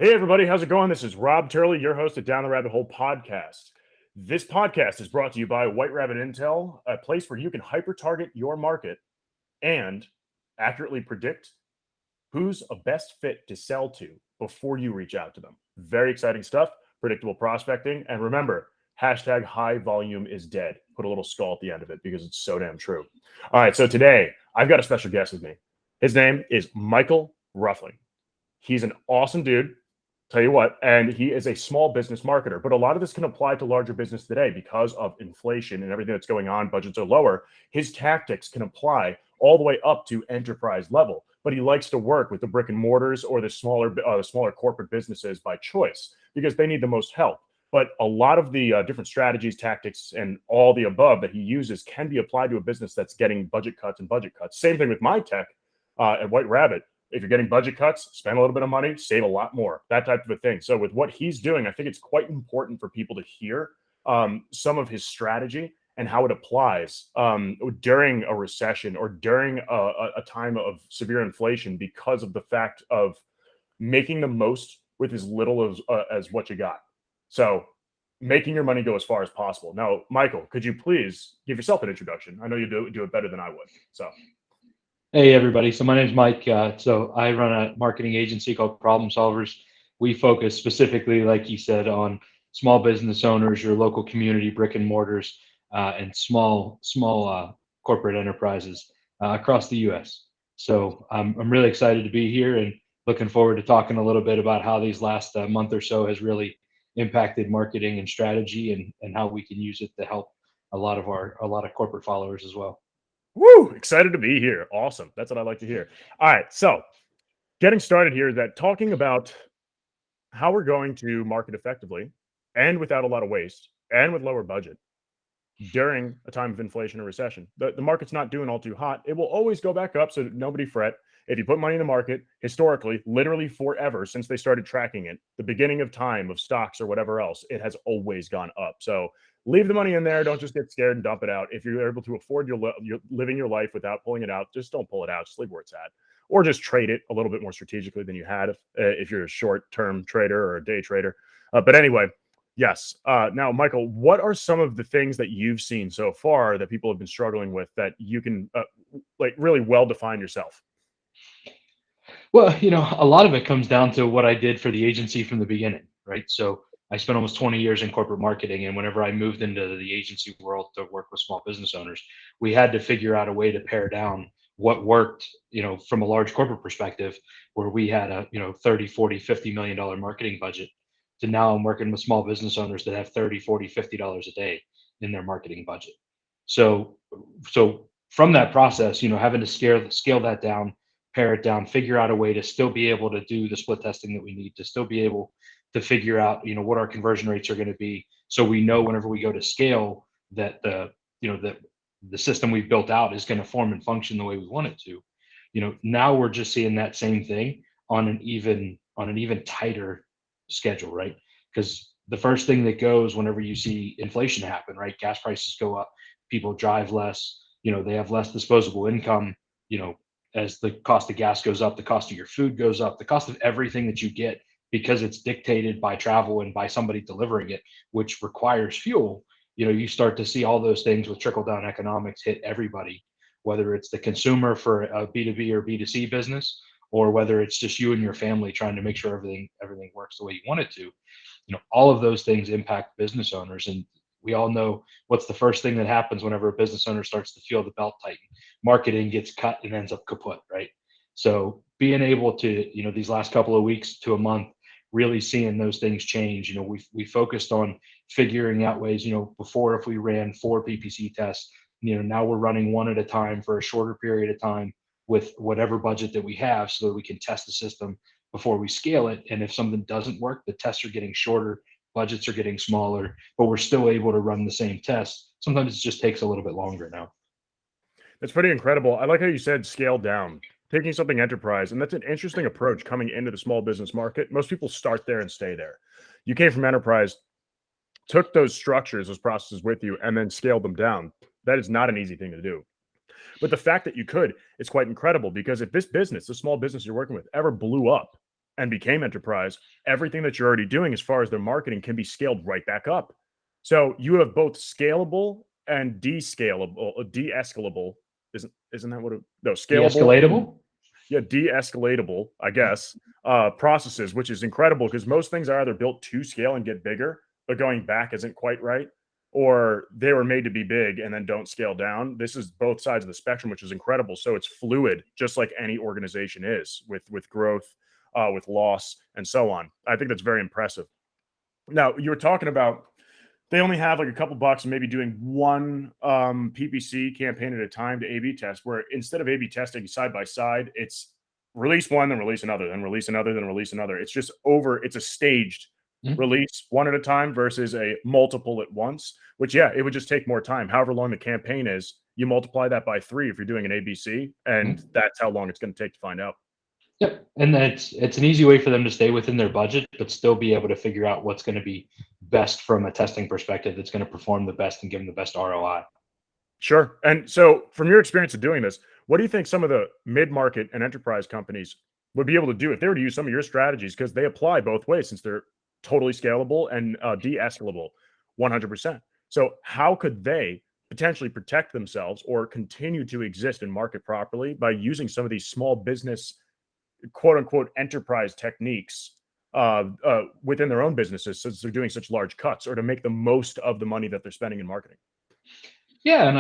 Hey, everybody, how's it going? This is Rob Turley, your host at Down the Rabbit Hole podcast. This podcast is brought to you by White Rabbit Intel, a place where you can hyper target your market and accurately predict who's a best fit to sell to before you reach out to them. Very exciting stuff, predictable prospecting. And remember, hashtag high volume is dead. Put a little skull at the end of it because it's so damn true. All right, so today I've got a special guest with me. His name is Michael Ruffing. He's an awesome dude. Tell you what, and he is a small business marketer, but a lot of this can apply to larger business today because of inflation and everything that's going on. Budgets are lower. His tactics can apply all the way up to enterprise level, but he likes to work with the brick and mortars or the smaller corporate businesses by choice because they need the most help. But a lot of the different strategies, tactics, and all the above that he uses can be applied to a business that's getting budget cuts and budget cuts. Same thing with my tech at White Rabbit. If you're getting budget cuts, spend a little bit of money, save a lot more, that type of a thing. So with what he's doing, I think it's quite important for people to hear some of his strategy and how it applies during a recession or during a time of severe inflation because of the fact of making the most with as little as what you got. So making your money go as far as possible. Now, Michael, could you please give yourself an introduction? I know you do it better than I would. So. Hey everybody, so my name is Mike. So I run a marketing agency called Problem Solvers. We focus specifically, like you said, on small business owners, your local community brick and mortars, and small corporate enterprises across the U.S. So I'm really excited to be here and looking forward to talking a little bit about how these last month or so has really impacted marketing and strategy and how we can use it to help a lot of corporate followers as well. Woo! Excited to be here. Awesome. That's what I like to hear. All right. So, getting started here, that talking about how we're going to market effectively and without a lot of waste and with lower budget during a time of inflation or recession. The market's not doing all too hot. It will always go back up, so nobody fret. If you put money in the market, historically, literally forever since they started tracking it, the beginning of time of stocks or whatever else, it has always gone up. So leave the money in there. Don't just get scared and dump it out. If you're able to afford your living your life without pulling it out, just don't pull it out. Just leave where it's at, or just trade it a little bit more strategically than you had if you're a short-term trader or a day trader. But anyway, yes. Now, Michael, what are some of the things that you've seen so far that people have been struggling with that you can like really well define yourself? Well, a lot of it comes down to what I did for the agency from the beginning, right? So I spent almost 20 years in corporate marketing. And whenever I moved into the agency world to work with small business owners, we had to figure out a way to pare down what worked, from a large corporate perspective, where we had a, 30, 40, $50 million marketing budget to now I'm working with small business owners that have 30, 40, $50 a day in their marketing budget. So, so from that process, having to scale that down, pare it down, figure out a way to still be able to do the split testing that we need to still be able to figure out, what our conversion rates are going to be. So we know whenever we go to scale that the system we've built out is going to form and function the way we want it to. Now we're just seeing that same thing on an even tighter schedule, right? Because the first thing that goes whenever you see inflation happen, right? Gas prices go up, people drive less, they have less disposable income, as the cost of gas goes up, the cost of your food goes up, the cost of everything that you get because it's dictated by travel and by somebody delivering it, which requires fuel. You start to see all those things with trickle down economics hit everybody, whether it's the consumer for a B2B or B2C business, or whether it's just you and your family trying to make sure everything works the way you want it to. All of those things impact business owners. And we all know what's the first thing that happens whenever a business owner starts to feel the belt tighten. Marketing gets cut and ends up kaput, right? So being able to, these last couple of weeks to a month, really seeing those things change. We focused on figuring out ways, before if we ran 4 PPC tests, now we're running one at a time for a shorter period of time with whatever budget that we have so that we can test the system before we scale it. And if something doesn't work, the tests are getting shorter, budgets are getting smaller, but we're still able to run the same tests. Sometimes it just takes a little bit longer now. That's pretty incredible. I like how you said scale down, taking something enterprise. And that's an interesting approach coming into the small business market. Most people start there and stay there. You came from enterprise, took those structures, those processes with you, and then scaled them down. That is not an easy thing to do. But the fact that you could is quite incredible because if this business, the small business you're working with, ever blew up, and became enterprise, everything that you're already doing as far as their marketing can be scaled right back up. So you have both scalable and de-escalable. Isn't that what it, no, scalable and De-escalatable. de-escalatable, I guess, processes, which is incredible because most things are either built to scale and get bigger, but going back isn't quite right, or they were made to be big and then don't scale down. This is both sides of the spectrum, which is incredible. So it's fluid, just like any organization is with growth, with loss, and so on. I think that's very impressive. Now, you were talking about they only have like a couple bucks and maybe doing one PPC campaign at a time to A/B test, where instead of A/B testing side by side, it's release one, then release another, then release another, then release another. It's just it's a staged release one at a time versus a multiple at once, which, yeah, it would just take more time. However long the campaign is, you multiply that by 3 if you're doing an ABC, and that's how long it's going to take to find out. Yep. And it's an easy way for them to stay within their budget, but still be able to figure out what's going to be best from a testing perspective that's going to perform the best and give them the best ROI. Sure. And so from your experience of doing this, what do you think some of the mid-market and enterprise companies would be able to do if they were to use some of your strategies? Because they apply both ways, since they're totally scalable and de-escalable 100%. So how could they potentially protect themselves or continue to exist and market properly by using some of these small business, quote unquote, enterprise techniques within their own businesses, since they're doing such large cuts, or to make the most of the money that they're spending in marketing? Yeah, and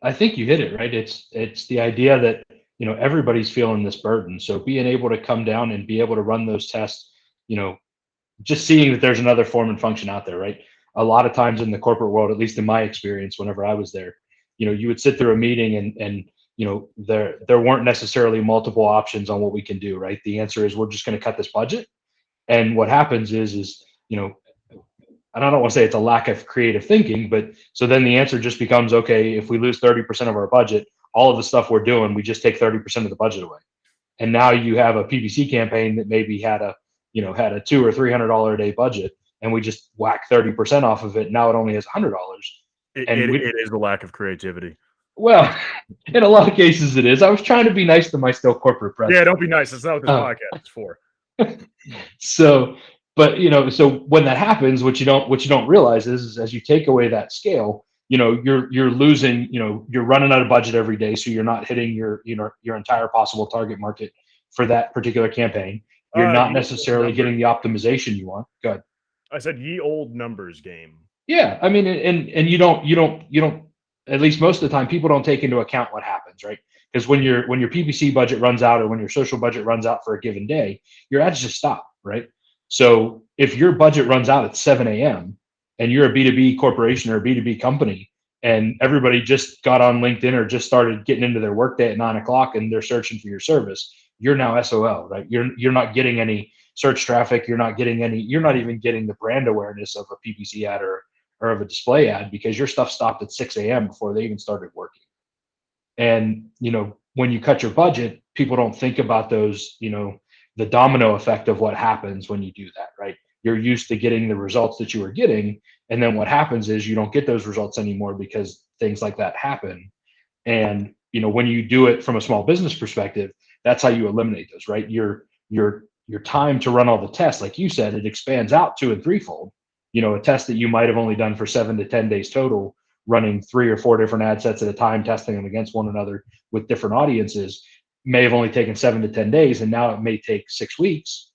I think you hit it right. It's the idea that everybody's feeling this burden. So being able to come down and be able to run those tests, just seeing that there's another form and function out there, right? A lot of times in the corporate world, at least in my experience, whenever I was there, you would sit through a meeting and there weren't necessarily multiple options on what we can do, right? The answer is we're just going to cut this budget. And what happens is and I don't want to say it's a lack of creative thinking, but so then the answer just becomes, okay, if we lose 30% of our budget, all of the stuff we're doing, we just take 30% of the budget away. And now you have a PPC campaign that maybe had a $200 or $300 a day budget, and we just whack 30% off of it. Now it only has $100. It is a lack of creativity. Well, in a lot of cases it is. I was trying to be nice to my still corporate president. Yeah, don't be nice. That's not what this podcast is for. So, but so when that happens, what you don't realize is as you take away that scale, you're losing, you're running out of budget every day, so you're not hitting your entire possible target market for that particular campaign. You're not necessarily getting the optimization you want. Go ahead. I said ye old numbers game. Yeah, I mean, and you don't. At least most of the time, people don't take into account what happens, right? Because when your PPC budget runs out, or when your social budget runs out for a given day, your ads just stop, right? So if your budget runs out at 7 a.m. and you're a B2B corporation or a B2B company, and everybody just got on LinkedIn or just started getting into their workday at 9 o'clock and they're searching for your service, you're now SOL, right? You're not getting any search traffic. You're not even getting the brand awareness of a PPC ad or of a display ad, because your stuff stopped at 6 a.m. before they even started working. And, when you cut your budget, people don't think about those, the domino effect of what happens when you do that, right? You're used to getting the results that you were getting. And then what happens is you don't get those results anymore because things like that happen. And, when you do it from a small business perspective, that's how you eliminate those, right? Your time to run all the tests, like you said, it expands out 2- and 3-fold. A test that you might have only done for 7 to 10 days total, running 3 or 4 different ad sets at a time, testing them against one another with different audiences, may have only taken 7 to 10 days. And now it may take 6 weeks.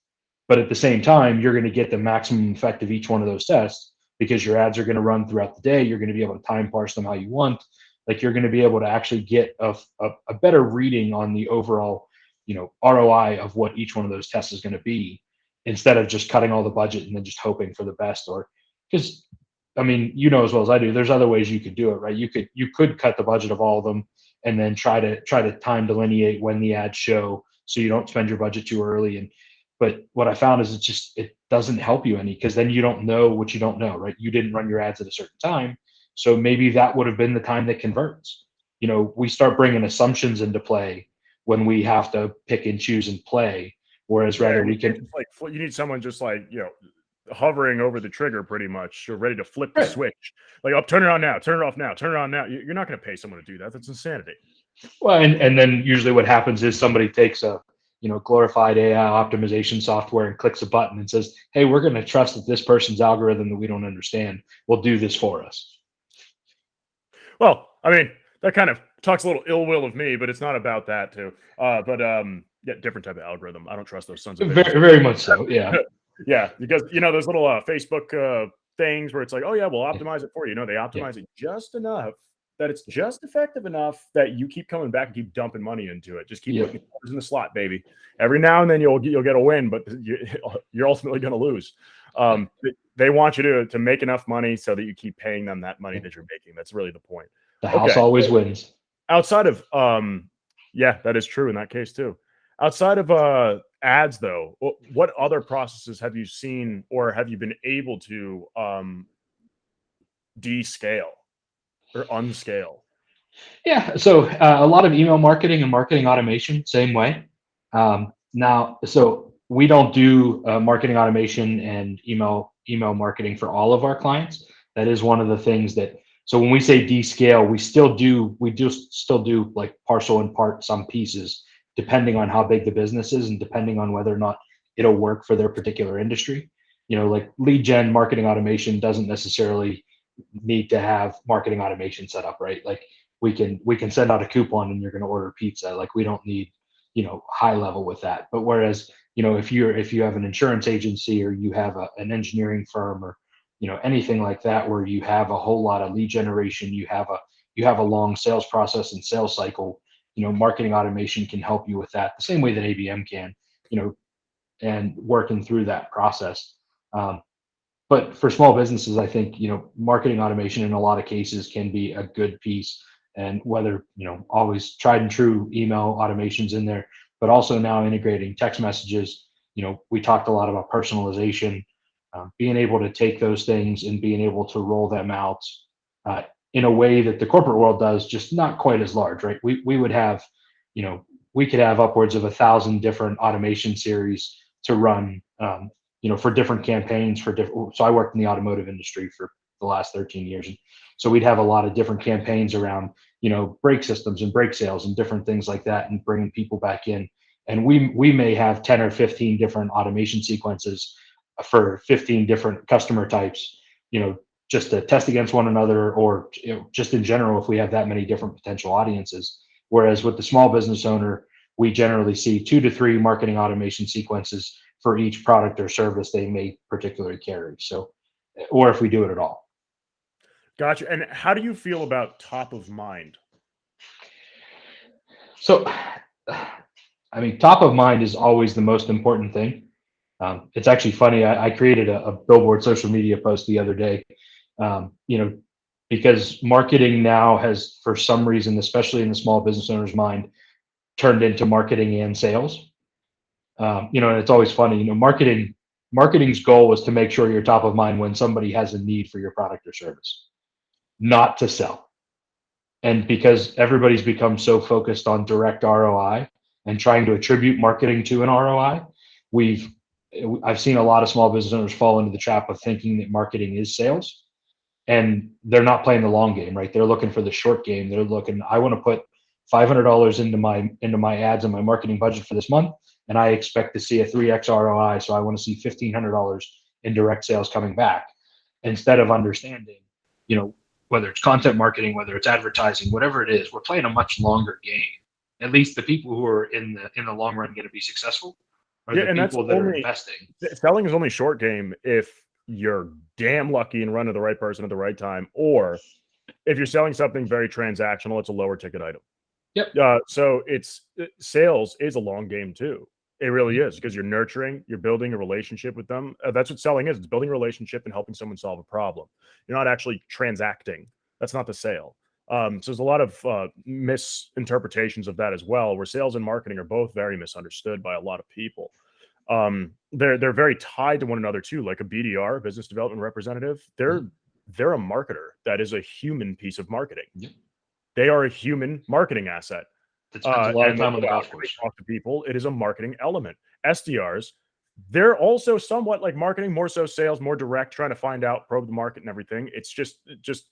But at the same time, you're going to get the maximum effect of each one of those tests, because your ads are going to run throughout the day. You're going to be able to time parse them how you want. Like, you're going to be able to actually get a better reading on the overall, ROI of what each one of those tests is going to be, instead of just cutting all the budget and then just hoping for the best. Or because, I mean, as well as I do, there's other ways you could do it, right? You could cut the budget of all of them and then try to time delineate when the ads show, so you don't spend your budget too early. But what I found is it doesn't help you any, because then you don't know what you don't know, right? You didn't run your ads at a certain time, so maybe that would have been the time that converts. We start bringing assumptions into play when we have to pick and choose and play. Whereas rather we can, you need someone just hovering over the trigger pretty much. You're ready to flip the switch. Like, turn it on now, turn it off now, turn it on now. You're not going to pay someone to do that. That's insanity. Well, and then usually what happens is somebody takes a glorified AI optimization software and clicks a button and says, hey, we're going to trust that this person's algorithm that we don't understand will do this for us. Well, I mean, that kind of talks a little ill will of me, but it's not about that too. Yeah, different type of algorithm. I don't trust those sons of bitches. Very, very much so. Yeah. Yeah, because those little Facebook things where it's like, oh yeah, we'll optimize it for you. They optimize it just enough that it's just effective enough that you keep coming back and keep dumping money into it. Just keep putting it in the slot, baby. Every now and then you'll get a win, but you're ultimately going to lose. They want you to make enough money so that you keep paying them that money that you're making. That's really the point. The house always wins. Outside of yeah, that is true in that case too. Outside of ads, though, what other processes have you seen or have you been able to descale or unscale? Yeah, so a lot of email marketing and marketing automation, same way. Now, so we don't do marketing automation and email marketing for all of our clients. That is one of the things that. So when we say descale, we still do like partial and part some pieces, depending on how big the business is and depending on whether or not it'll work for their particular industry. Like lead gen marketing automation doesn't necessarily need to have marketing automation set up, right? Like we can send out a coupon and you're going to order pizza. Like we don't need, high level with that. But whereas, if you have an insurance agency or you have an engineering firm or, anything like that, where you have a whole lot of lead generation, you have a long sales process and sales cycle, marketing automation can help you with that the same way that ABM can, and working through that process. But for small businesses, I think, marketing automation in a lot of cases can be a good piece. And whether, always tried and true email automations in there, but also now integrating text messages. We talked a lot about personalization, being able to take those things and being able to roll them out in a way that the corporate world does, just not quite as large, right? We would have, we could have upwards of 1,000 different automation series to run, for different campaigns so I worked in the automotive industry for the last 13 years. And so we'd have a lot of different campaigns around, brake systems and brake sales and different things like that, and bringing people back in. And we may have 10 or 15 different automation sequences for 15 different customer types, just to test against one another, or just in general, if we have that many different potential audiences. Whereas with the small business owner, we generally see 2 to 3 marketing automation sequences for each product or service they may particularly carry. So, or if we do it at all. Gotcha. And how do you feel about top of mind? So, I mean, top of mind is always the most important thing. It's actually funny. I created a billboard social media post the other day, because marketing now has, for some reason, especially in the small business owner's mind, turned into marketing and sales. And it's always funny, marketing's goal was to make sure you're top of mind when somebody has a need for your product or service, not to sell. And because everybody's become so focused on direct ROI and trying to attribute marketing to an ROI, I've seen a lot of small business owners fall into the trap of thinking that marketing is sales, and they're not playing the long game, right? They're looking for the short game. They're looking, I want to put $500 into my ads and my marketing budget for this month, and I expect to see a 3x ROI. So I want to see $1,500 in direct sales coming back, instead of understanding, whether it's content marketing, whether it's advertising, whatever it is, we're playing a much longer game. At least the people who are in the long run going to be successful are the people that are investing. Selling is only short game if you're damn lucky and run to the right person at the right time, or if you're selling something very transactional, it's a lower ticket item. Yep. So sales is a long game too. It really is, because you're nurturing, you're building a relationship with them. That's what selling is. It's building a relationship and helping someone solve a problem. You're not actually transacting. That's not the sale. So there's a lot of misinterpretations of that as well, where sales and marketing are both very misunderstood by a lot of people. They're very tied to one another too, like a BDR, a business development representative. They're a marketer. That is a human piece of marketing. Yep. They are a human marketing asset. That spends a lot of time on the golf course. Talk to people. It is a marketing element. SDRs, they're also somewhat like marketing, more so sales, more direct, trying to find out, probe the market and everything. It's just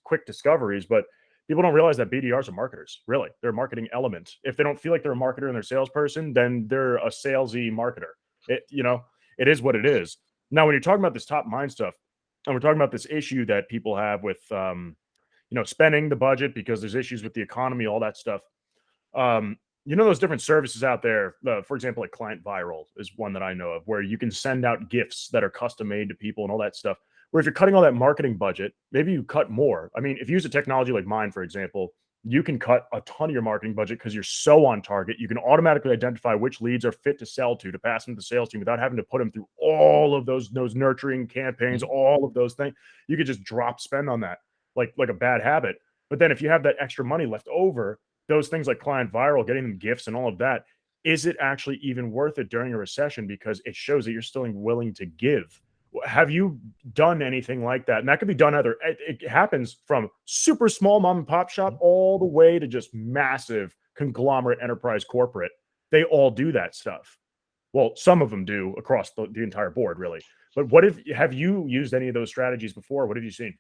quick discoveries, but People don't realize that BDRs are marketers. Really, they're a marketing element. If they don't feel like they're a marketer and they're a salesperson, then they're a salesy marketer. It is what it is. Now, when you're talking about this top mind stuff, and we're talking about this issue that people have with, spending the budget because there's issues with the economy, all that stuff. Those different services out there. For example, like Client Viral is one that I know of, where you can send out gifts that are custom made to people and all that stuff. Where if you're cutting all that marketing budget, maybe you cut more. I mean, if you use a technology like mine, for example, you can cut a ton of your marketing budget because you're so on target. You can automatically identify which leads are fit to sell to pass them to the sales team without having to put them through all of those nurturing campaigns, all of those things. You could just drop spend on that like a bad habit. But then if you have that extra money left over, those things like Client Viral, getting them gifts and all of that, is it actually even worth it during a recession? Because it shows that you're still willing to give. Have you done anything like that? And that could be done either. It happens from super small mom and pop shop all the way to just massive conglomerate enterprise corporate. They all do that stuff. Well, some of them do across the entire board, really. But have you used any of those strategies before? What have you seen?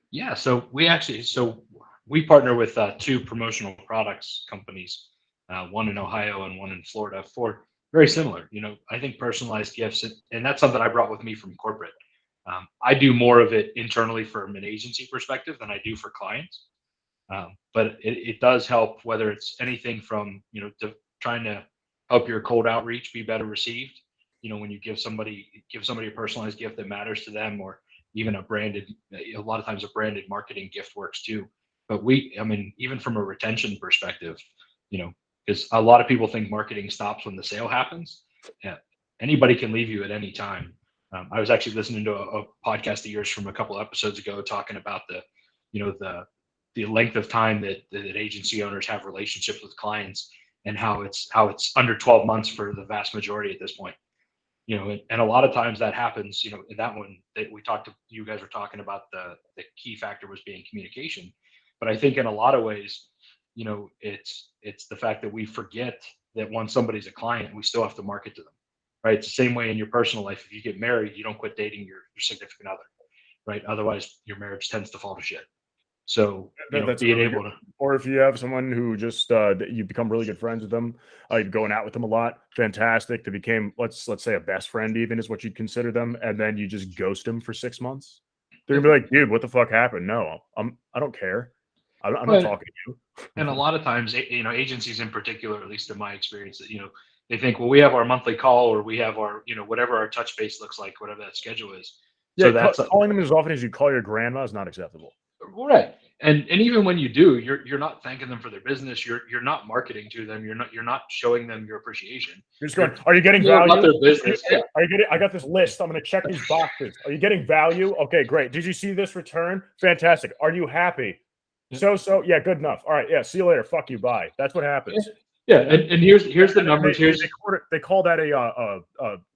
Yeah, so we partner with two promotional products companies, one in Ohio and one in Florida, for very similar. I think personalized gifts, and that's something I brought with me from corporate. I do more of it internally from an agency perspective than I do for clients, but it does help, whether it's anything from to trying to help your cold outreach be better received. When you give somebody a personalized gift that matters to them, or even a lot of times a branded marketing gift works too. But even from a retention perspective, because a lot of people think marketing stops when the sale happens. Yeah, anybody can leave you at any time. I was actually listening to a podcast of yours from a couple episodes ago talking about the length of time that agency owners have relationships with clients, and how it's under 12 months for the vast majority at this point. And a lot of times that happens. In that one that you guys were talking about, the key factor was being communication. But I think in a lot of ways, it's the fact that we forget that once somebody's a client, we still have to market to them, right? It's the same way in your personal life. If you get married, you don't quit dating your significant other, right? Otherwise, your marriage tends to fall to shit. So that's being really able good. to, or if you have someone who just you become really good friends with them, you're going out with them a lot, fantastic. They became, let's say, a best friend, even, is what you'd consider them, and then you just ghost them for 6 months. They're gonna be like, dude, what the fuck happened? No, I don't care. I'm not talking to you. And a lot of times, agencies in particular, at least in my experience, that they think, well, we have our monthly call, or we have our whatever our touch base looks like, whatever that schedule is. Yeah, So that's calling them as often as you call your grandma is not acceptable. right. And even when you do, you're not thanking them for their business. You're not marketing to them. You're not showing them your appreciation. You're just going, are you getting value? About their business. Yeah. Are you getting? I got this list. I'm going to check these boxes. Are you getting value? Okay, great. Did you see this return? Fantastic. Are you happy? So yeah, good enough. All right, yeah. See you later. Fuck you. Bye. That's what happens. Yeah, and here's the numbers. They call that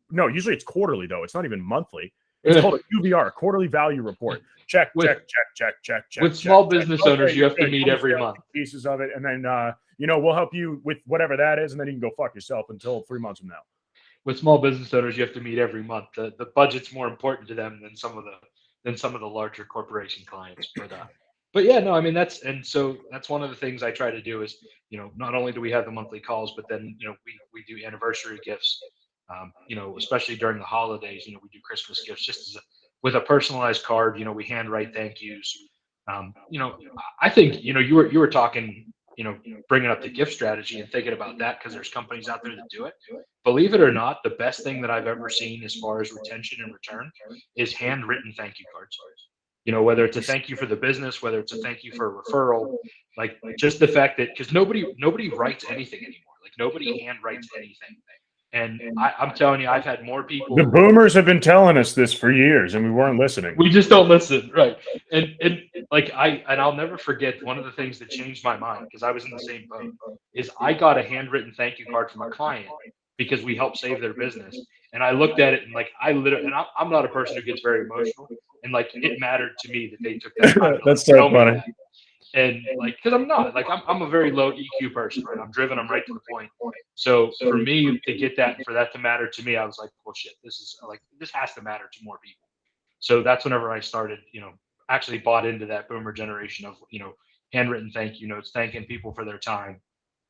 no. Usually it's quarterly though. It's not even monthly. It's called a QVR, quarterly value report. Check. With small business owners, you have to meet every month. Pieces of it, and then we'll help you with whatever that is, and then you can go fuck yourself until 3 months from now. With small business owners, you have to meet every month. The budget's more important to them than some of the larger corporation clients. But yeah, no, I mean that's one of the things I try to do is, not only do we have the monthly calls, but then we do anniversary gifts. Especially during the holidays, we do Christmas gifts just with a personalized card. We handwrite thank yous. I think you were talking, bringing up the gift strategy and thinking about that, because there's companies out there that do it. Believe it or not, the best thing that I've ever seen as far as retention and return is handwritten thank you cards. Whether it's a thank you for the business, whether it's a thank you for a referral, like just the fact that, because nobody writes anything anymore. Like nobody handwrites anything. And I'm telling you, I've had more people. The boomers have been telling us this for years, and we weren't listening. We just don't listen, right? And I'll never forget, one of the things that changed my mind, because I was in the same boat, is I got a handwritten thank you card from a client because we helped save their business. And I looked at it and I'm not a person who gets very emotional, and it mattered to me that they took that time. That's so funny. And because I'm not I'm a very low EQ person, right? I'm driven, I'm right to the point. So for me to get that, for that to matter to me, I was like, well, shit, this has to matter to more people. So that's whenever I started, actually bought into that boomer generation of, handwritten thank you notes, thanking people for their time,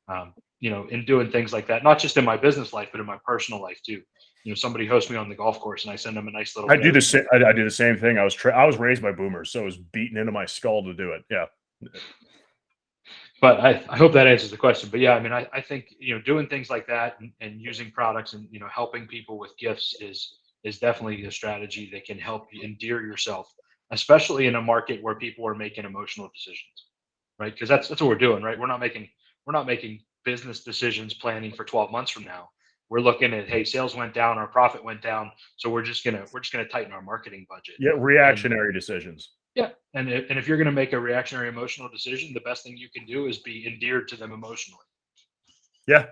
and doing things like that, not just in my business life, but in my personal life too. Somebody hosts me on the golf course and I send them a nice little I do note. the same. I do the same thing. I was raised by boomers, so it was beaten into my skull to do it. Yeah. But I hope that answers the question. But yeah, I mean, I think, doing things like that and using products and, helping people with gifts is definitely a strategy that can help you endear yourself, especially in a market where people are making emotional decisions, right? Because that's what we're doing, right? We're not making business decisions planning for 12 months from now. We're looking at, hey, sales went down, our profit went down, so we're just gonna tighten our marketing budget. Yeah. And Reactionary decisions. yeah, and if you're going to make a reactionary emotional decision, the best thing you can do is be endeared to them emotionally. Yeah.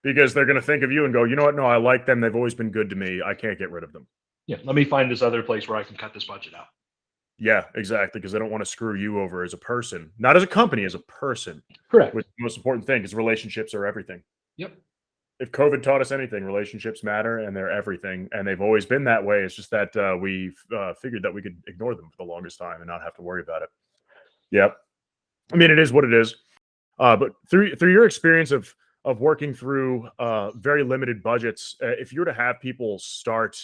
Because they're going to think of you and go, you know what? No, I like them. They've always been good to me. I can't get rid of them. Yeah, let me find this other place where I can cut this budget out. Yeah, exactly. Because they don't want to screw you over as a person, not as a company, as a person. Correct. Which is the most important thing, because relationships are everything. Yep. If COVID taught us anything, relationships matter and they're everything. And they've always been that way. It's just that we've figured that we could ignore them for the longest time and not have to worry about it. Yep. I mean, it is what it is. But through your experience of working through very limited budgets, if you were to have people start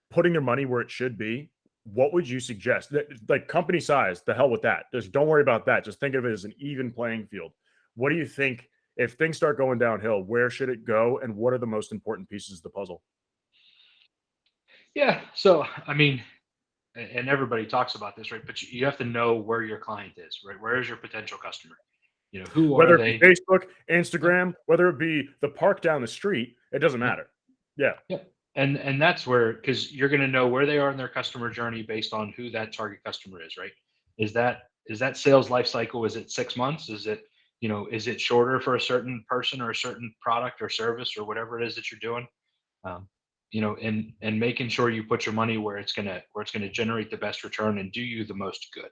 putting their money where it should be, what would you suggest? Like company size, the hell with that. Just don't worry about that. Just think of it as an even playing field. What do you think if things start going downhill? Where should it go, and what are the most important pieces of the puzzle? Yeah. So, I mean, and everybody talks about this, right? But you have to know where your client is, right? Where is your potential customer? Who are Whether it be they? Facebook, Instagram, whether it be the park down the street, it doesn't Yeah. matter. Yeah. Yeah. And that's where, because you're going to know where they are in their customer journey based on who that target customer is, right? Is that sales life cycle? Is it 6 months? Is it shorter for a certain person or a certain product or service or whatever it is that you're doing? Um, and making sure you put your money where it's gonna generate the best return and do you the most good.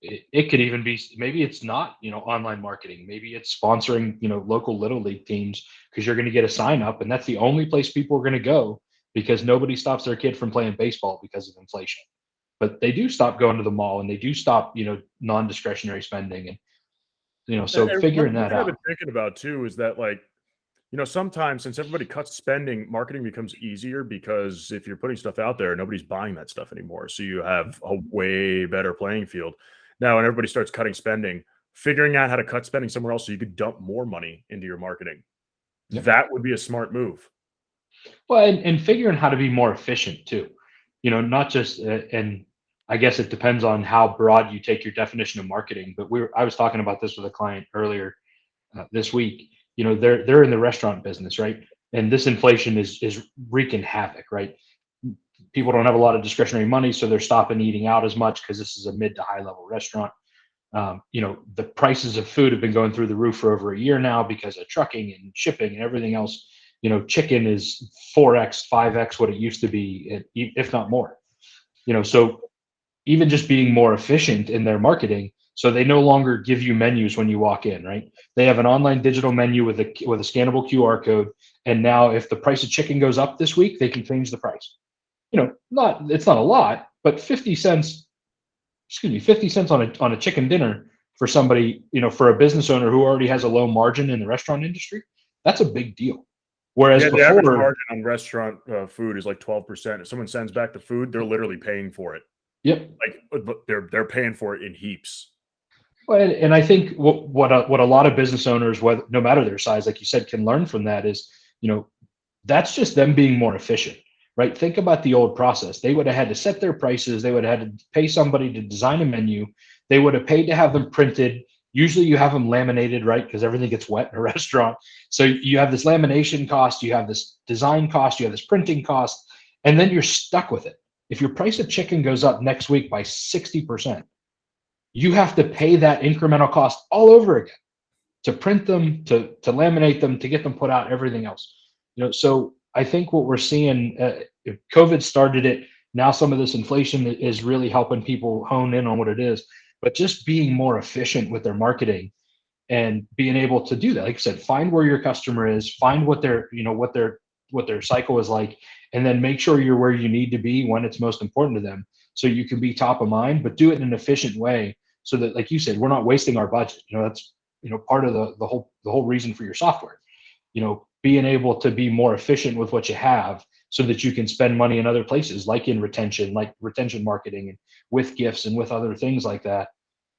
It could even be, maybe it's not, online marketing. Maybe it's sponsoring, local little league teams, because you're going to get a sign up and that's the only place people are going to go, because nobody stops their kid from playing baseball because of inflation. But they do stop going to the mall and they do stop, non-discretionary spending. And, so And one figuring that thing I've been out. thinking about too is that, like, sometimes since everybody cuts spending, marketing becomes easier, because if you're putting stuff out there, nobody's buying that stuff anymore. So you have a way better playing field. Now, when everybody starts cutting spending, figuring out how to cut spending somewhere else so you could dump more money into your marketing, Yep. that would be a smart move. Well, and figuring how to be more efficient too, not just, and I guess it depends on how broad you take your definition of marketing. But I was talking about this with a client earlier this week. They're in the restaurant business, right? And this inflation is wreaking havoc, right? People don't have a lot of discretionary money, so they're stopping eating out as much because this is a mid to high level restaurant. The prices of food have been going through the roof for over a year now because of trucking and shipping and everything else. Chicken is 4x, 5x what it used to be, if not more. So even just being more efficient in their marketing, so they no longer give you menus when you walk in, right? They have an online digital menu with a scannable QR code, and now if the price of chicken goes up this week, they can change the price. It's not a lot, but 50 cents on a chicken dinner for somebody, for a business owner who already has a low margin in the restaurant industry, that's a big deal. Whereas Yeah, the average before, margin on restaurant food is like 12%. If someone sends back the food, they're literally paying for it. yep. Like they're paying for it in heaps. Well, and I think what a lot of business owners, whether, no matter their size, like you said, can learn from that is, that's just them being more efficient, right? Think about the old process. They would have had to set their prices. They would have had to pay somebody to design a menu. They would have paid to have them printed. Usually you have them laminated, right? Because everything gets wet in a restaurant. So you have this lamination cost, you have this design cost, you have this printing cost, and then you're stuck with it. If your price of chicken goes up next week by 60%, you have to pay that incremental cost all over again to print them, to laminate them, to get them put out, everything else. So I think what we're seeing, COVID started it. Now some of this inflation is really helping people hone in on what it is, but just being more efficient with their marketing and being able to do that. Like I said, find where your customer is, find what their cycle is like, and then make sure you're where you need to be when it's most important to them, so you can be top of mind, but do it in an efficient way so that, like you said, we're not wasting our budget. That's part of the whole reason for your software. Being able to be more efficient with what you have, so that you can spend money in other places, like in retention, like retention marketing, and with gifts and with other things like that.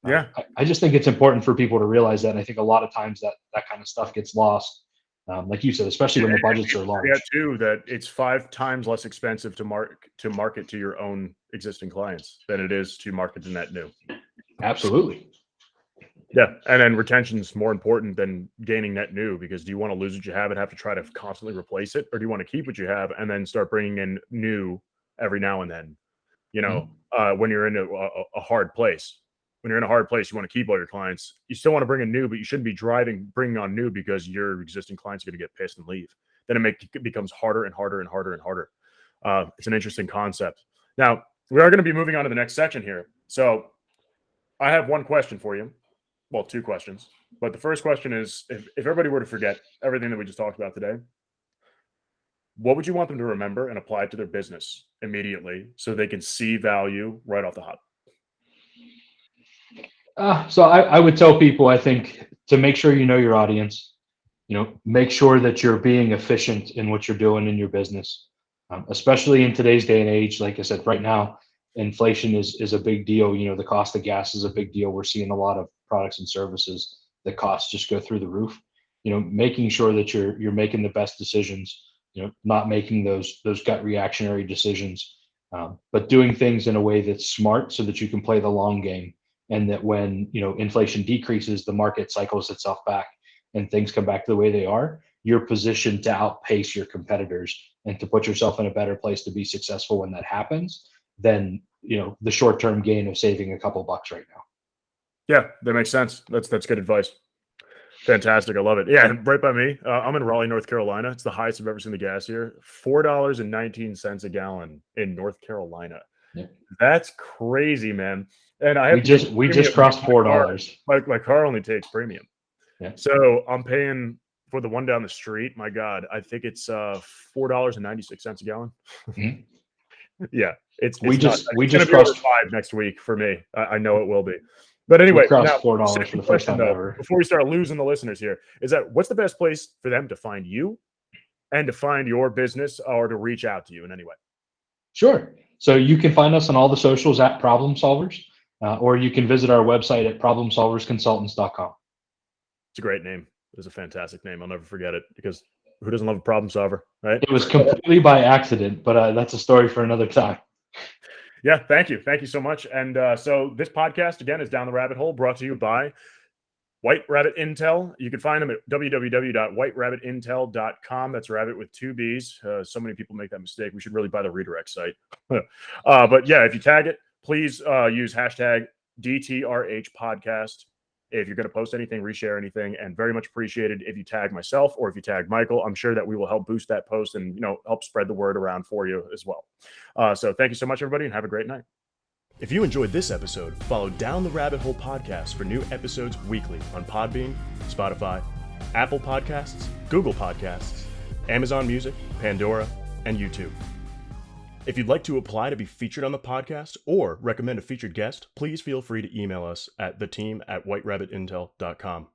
Yeah. I just think it's important for people to realize that. And I think a lot of times that kind of stuff gets lost. Like you said, especially when the budgets are large. Yeah, too, that it's 5 times less expensive to market to your own existing clients than it is to market to net new. Absolutely. Yeah, and then retention is more important than gaining net new, because do you want to lose what you have and have to try to constantly replace it, or do you want to keep what you have and then start bringing in new every now and then? When you're in a hard place. When you're in a hard place, you want to keep all your clients. You still want to bring in new, but you shouldn't be bringing on new because your existing clients are going to get pissed and leave. Then it becomes harder and harder and harder and harder. It's an interesting concept. Now, we are going to be moving on to the next section here. So I have one question for you. Well, 2 questions. But the first question is, if everybody were to forget everything that we just talked about today, what would you want them to remember and apply to their business immediately so they can see value right off the hop? So I would tell people, I think, to make sure you know your audience, make sure that you're being efficient in what you're doing in your business, especially in today's day and age. Like I said, right now, inflation is a big deal. The cost of gas is a big deal. We're seeing a lot of products and services, the costs just go through the roof. Making sure that you're making the best decisions, not making those gut reactionary decisions, but doing things in a way that's smart so that you can play the long game. And that when inflation decreases, the market cycles itself back and things come back to the way they are, you're positioned to outpace your competitors and to put yourself in a better place to be successful when that happens than the short-term gain of saving a couple bucks right now. Yeah, that makes sense. That's good advice. Fantastic. I love it. Yeah, and right by me. I'm in Raleigh, North Carolina. It's the highest I've ever seen the gas here. $4.19 a gallon in North Carolina. Yeah. That's crazy, man. And we just crossed $4. My car only takes premium. Yeah. So I'm paying for the one down the street. My God, I think it's $4.96 a gallon. Mm-hmm. Yeah, we just crossed $5 next week for me. I know it will be. But anyway, crossed $4 for the first time ever. Before we start losing the listeners here, is that what's the best place for them to find you and to find your business, or to reach out to you in any way? Sure. So you can find us on all the socials at Problem Solvers, or you can visit our website at problemsolversconsultants.com. It's a great name. It's a fantastic name. I'll never forget it, because who doesn't love a problem solver, right? It was completely by accident, but that's a story for another time. Yeah, thank you. Thank you so much. And so this podcast, again, is Down the Rabbit Hole, brought to you by White Rabbit Intel. You can find them at www.whiterabbitintel.com. That's rabbit with 2 B's. So many people make that mistake. We should really buy the redirect site. But yeah, if you tag it, please use hashtag DTRH podcast. If you're going to post anything, reshare anything, and very much appreciated if you tag myself or if you tag Michael. I'm sure that we will help boost that post and help spread the word around for you as well. So thank you so much, everybody, and have a great night. If you enjoyed this episode, follow Down the Rabbit Hole podcast for new episodes weekly on Podbean, Spotify, Apple Podcasts, Google Podcasts, Amazon Music, Pandora, and YouTube. If you'd like to apply to be featured on the podcast or recommend a featured guest, please feel free to email us at theteam@whiterabbitintel.com.